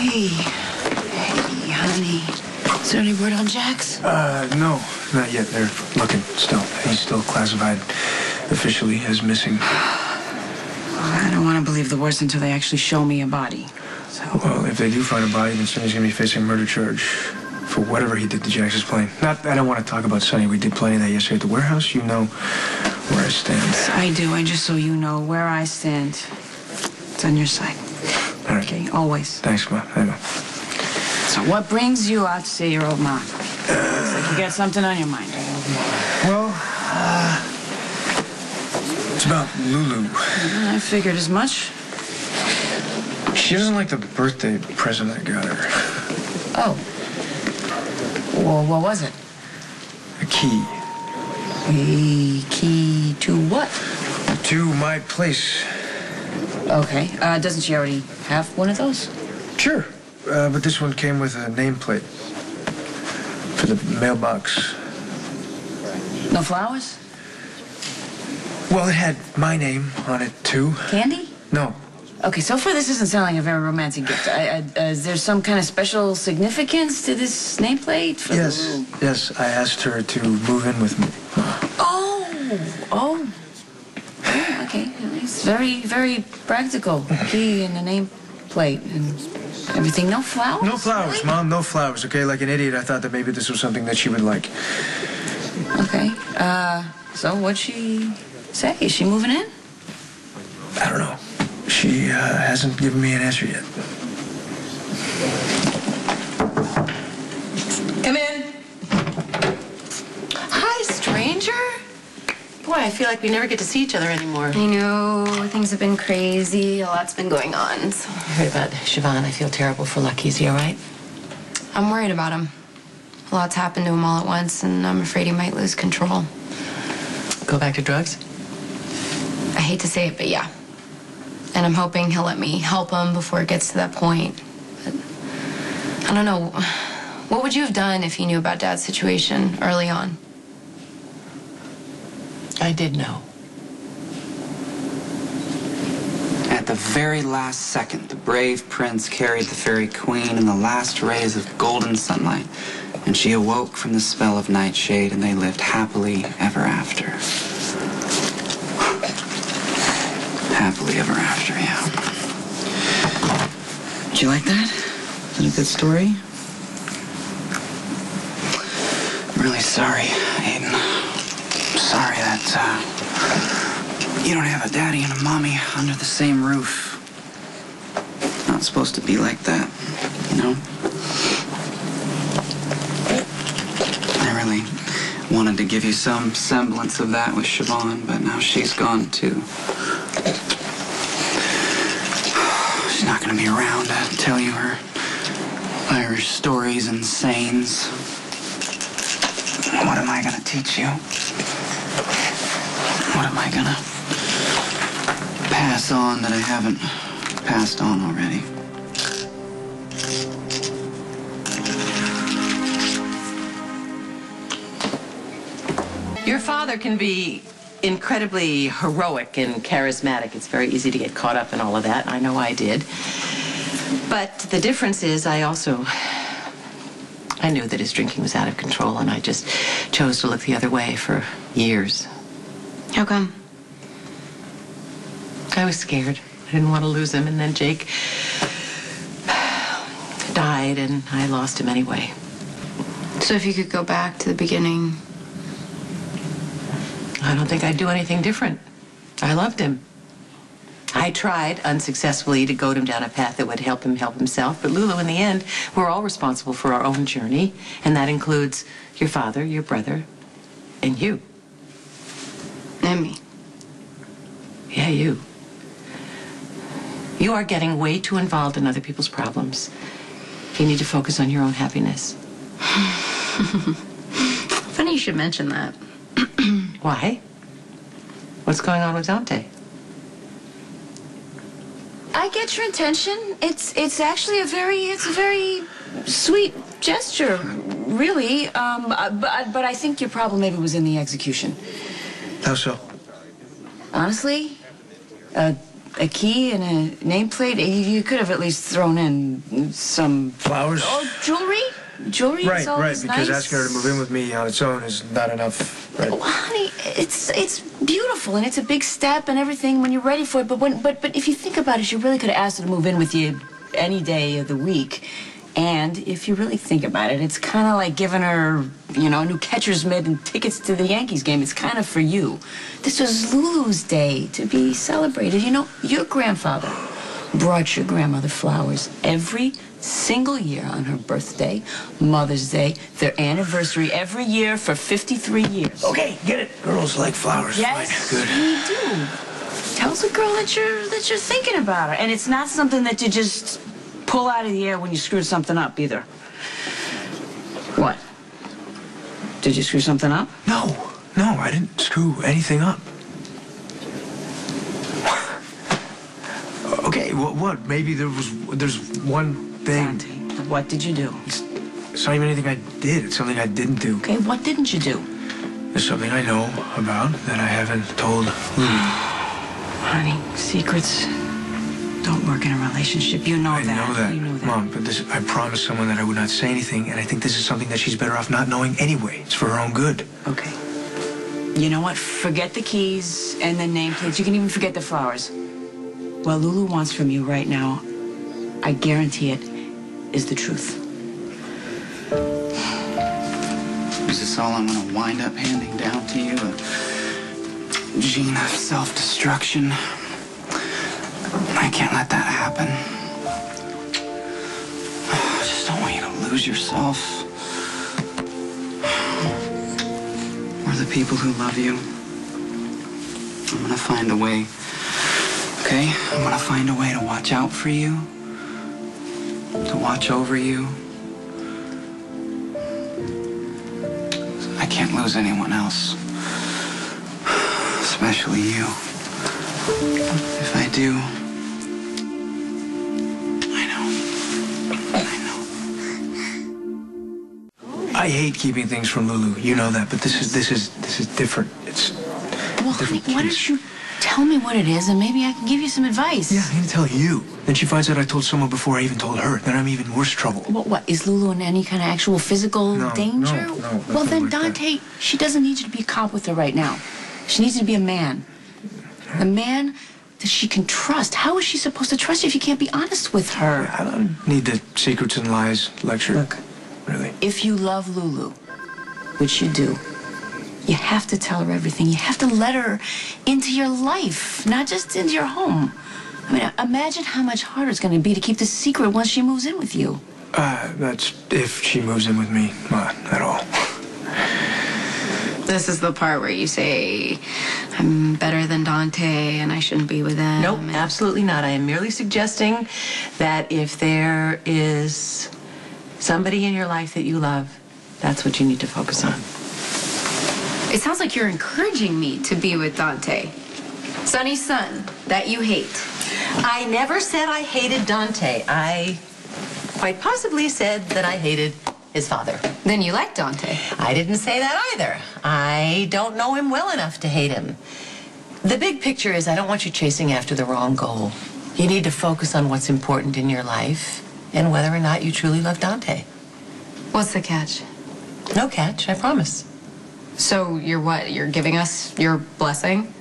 Hey, honey. Is there any word on Jax? No, not yet. They're looking still. He's still classified officially as missing. I don't want to believe the worst until they actually show me a body. So. Well, if they do find a body, then Sonny's gonna be facing a murder charge for whatever he did to Jax's plane. I don't want to talk about Sonny. We did plenty of that yesterday at the warehouse. You know where I stand. Yes, I do. And just so you know where I stand, it's on your side. All right. Okay, always. Thanks, Ma. I know. So what brings you out to see your old mom? Looks like you got something on your mind. Well, it's about Lulu. I figured as much. She doesn't like the birthday present I got her. Oh. Well, what was it? A key. A key to what? To my place. Okay. Doesn't she already have one of those? Sure. But this one came with a nameplate for the mailbox. No flowers? Well, it had my name on it, too. Candy? No. Okay, so far this isn't sounding like a very romantic gift. Is there some kind of special significance to this nameplate? Yes, I asked her to move in with me. Oh, okay. It's very, very practical. Key and the nameplate and everything. No flowers? No flowers, really? Mom, no flowers, okay? Like an idiot, I thought that maybe this was something that she would like. Okay, so what'd she say? Is she moving in? I don't know. She hasn't given me an answer yet. Come in. Hi, stranger. Boy, I feel like we never get to see each other anymore. I know. Things have been crazy. A lot's been going on. So. I heard about Siobhan. I feel terrible for Lucky. Is he all right? I'm worried about him. A lot's happened to him all at once, and I'm afraid he might lose control. Go back to drugs? I hate to say it, but yeah. And I'm hoping he'll let me help him before it gets to that point. But I don't know. What would you have done if you knew about Dad's situation early on? I did know. At the very last second, the brave prince carried the fairy queen in the last rays of golden sunlight, and she awoke from the spell of nightshade, and they lived happily ever after. Happily ever after, yeah. Did you like that? Is that a good story? I'm really sorry, Aiden. I'm sorry that, you don't have a daddy and a mommy under the same roof. It's not supposed to be like that, you know? I really wanted to give you some semblance of that with Siobhan, but now she's gone too. She's not going to be around to tell you her Irish stories and sayings. What am I going to teach you? What am I going to pass on that I haven't passed on already? Your father can be incredibly heroic and charismatic. It's very easy to get caught up in all of that. I know I did. But the difference is I knew that his drinking was out of control, and I just chose to look the other way for years. How come? I was scared. I didn't want to lose him, and then Jake died, and I lost him anyway. So if you could go back to the beginning... I don't think I'd do anything different. I loved him. I tried unsuccessfully to goad him down a path that would help him help himself, but Lulu, in the end, we're all responsible for our own journey, and that includes your father, your brother, and you. And me. Yeah, you. You are getting way too involved in other people's problems. You need to focus on your own happiness. Funny you should mention that. Why? What's going on with Dante? I get your intention. It's actually a very sweet gesture, really. But I think your problem maybe was in the execution. How so? Honestly, a key and a nameplate. You could have at least thrown in some... Flowers? Oh, jewelry? Jewelry Right, is always because nice. asking her to move in with me on its own is not enough. Right? Oh, honey, it's beautiful, and it's a big step and everything when you're ready for it. But if you think about it, you really could have asked her to move in with you any day of the week. And if you really think about it, it's kind of like giving her, you know, a new catcher's mitt and tickets to the Yankees game. It's kind of for you. This was Lulu's day to be celebrated. You know, your grandfather brought your grandmother flowers every single year on her birthday, Mother's Day, their anniversary every year for 53 years. Okay, get it. Girls like flowers. Yes, Fine. Good. we do. Tells a girl that you're thinking about her, and it's not something that you just pull out of the air when you screwed something up either. What? Did you screw something up? No, I didn't screw anything up. Okay, what? Maybe there's one thing. Dante, what did you do? It's not even anything I did. It's something I didn't do. Okay, what didn't you do? There's something I know about that I haven't told Lulu. Honey, secrets don't work in a relationship. You know I that. know that. You know that. Mom, but I promised someone that I would not say anything, and I think this is something that she's better off not knowing anyway. It's for her own good. Okay. You know what? Forget the keys and the nameplates. You can even forget the flowers. What Lulu wants from you right now, I guarantee it, is the truth. Is this all I'm gonna wind up handing down to you? A gene of self-destruction? I can't let that happen. I just don't want you to lose yourself. Or the people who love you. I'm gonna find a way, okay? I'm gonna find a way to watch out for you, to watch over you. I can't lose anyone else, especially you. If I do, I hate keeping things from Lulu. You know that, but this is different. It's Well, honey, why don't you tell me what it is, and maybe I can give you some advice. Yeah, I'm gonna tell you. Then she finds out I told someone before I even told her. Then I'm even worse trouble. What, is Lulu in any kind of actual physical danger? No, well, then, like that. Dante, she doesn't need you to be a cop with her right now. She needs you to be a man. A man that she can trust. How is she supposed to trust you if you can't be honest with her? I don't need the secrets and lies lecture. Look. Really. If you love Lulu, which you do, you have to tell her everything. You have to let her into your life, not just into your home. I mean, imagine how much harder it's going to be to keep this secret once she moves in with you. That's if she moves in with me. Not at all. This is the part where you say, I'm better than Dante and I shouldn't be with him. Nope, absolutely not. I am merely suggesting that if there is somebody in your life that you love, that's what you need to focus on. It sounds like you're encouraging me to be with Dante. Sonny's son that you hate. I never said I hated Dante. I quite possibly said that I hated his father. Then you like Dante. I didn't say that either. I don't know him well enough to hate him. The big picture is I don't want you chasing after the wrong goal. You need to focus on what's important in your life and whether or not you truly love Dante. What's the catch? No catch, I promise. So you're what? You're giving us your blessing?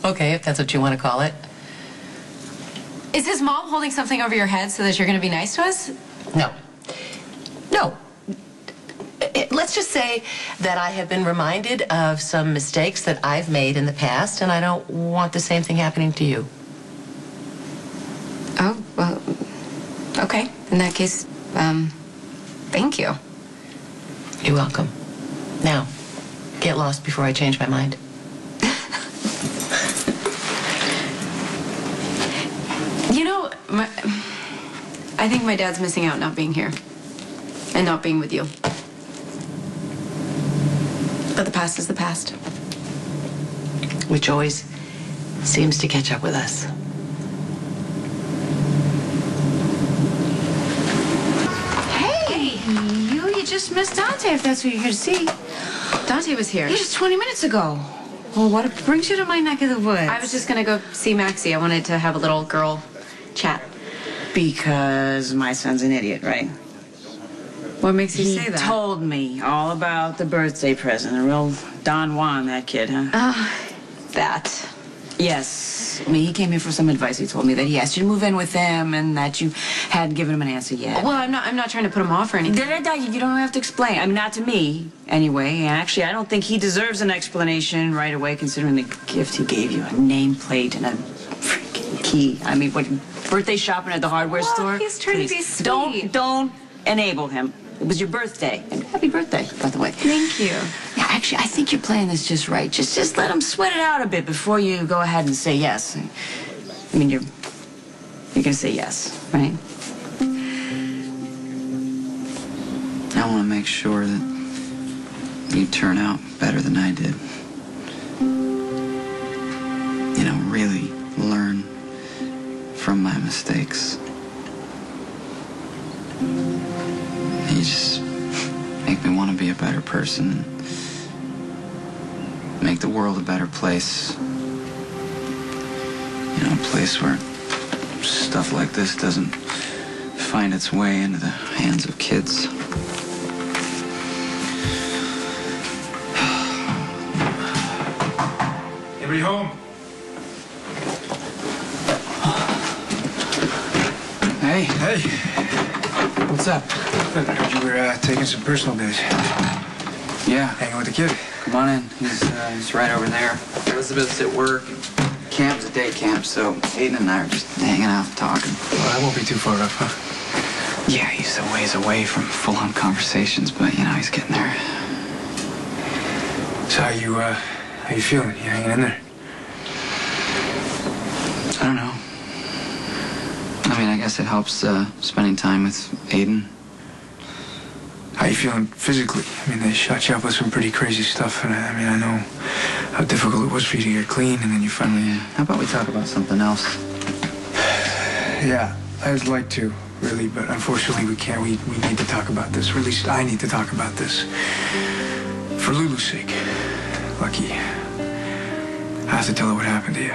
Okay, if that's what you want to call it. Is his mom holding something over your head so that you're going to be nice to us? No. No. Let's just say that I have been reminded of some mistakes that I've made in the past, and I don't want the same thing happening to you. Oh, well, okay. In that case, thank you. You're welcome. Now, get lost before I change my mind. You know, I think my dad's missing out not being here and not being with you. But the past is the past. Which always seems to catch up with us. Hey, you just missed Dante, if that's what you're here to see. Dante was here. Just 20 minutes ago. Well, what brings you to my neck of the woods? I was just gonna go see Maxie. I wanted to have a little girl chat. Because my son's an idiot, right? What makes you He say that? told me all about the birthday present. A real Don Juan, that kid, huh? That. Yes. I mean, he came here for some advice. He told me that he asked you to move in with him and that you hadn't given him an answer yet. Well, I'm not trying to put him off or anything. You don't have to explain. I mean, not to me, anyway. And actually, I don't think he deserves an explanation right away, considering the gift he gave you. A nameplate and a freaking key. I mean, what, birthday shopping at the hardware store? He's trying to be sweet. Don't enable him. It was your birthday. And happy birthday, by the way. Thank you. Yeah, actually, I think you're playing this just right. Just let him sweat it out a bit before you go ahead and say yes. I mean, you're gonna say yes, right? I want to make sure that you turn out better than I did. You know, really learn from my mistakes. You just make me want to be a better person. Make the world a better place. You know, a place where stuff like this doesn't find its way into the hands of kids. Anybody home? Hey. Hey. What's up? I heard you were taking some personal days. Yeah. Hanging with the kid. Come on in. He's right over there. Elizabeth's at work. Camp's a day camp, so Aiden and I are just hanging out, talking. Well, I won't be too far off, huh? Yeah, he's a ways away from full-on conversations, but, you know, he's getting there. So how you feeling? You hanging in there? I don't know. I mean, I guess it helps spending time with Aiden. How you feeling physically? I mean, they shot you up with some pretty crazy stuff, and I mean, I know how difficult it was for you to get clean, and then you finally... Yeah. How about we talk about something else? Yeah, I'd like to, really, but unfortunately we can't. We need to talk about this, or at least I need to talk about this. For Lulu's sake. Lucky. I have to tell her what happened to you.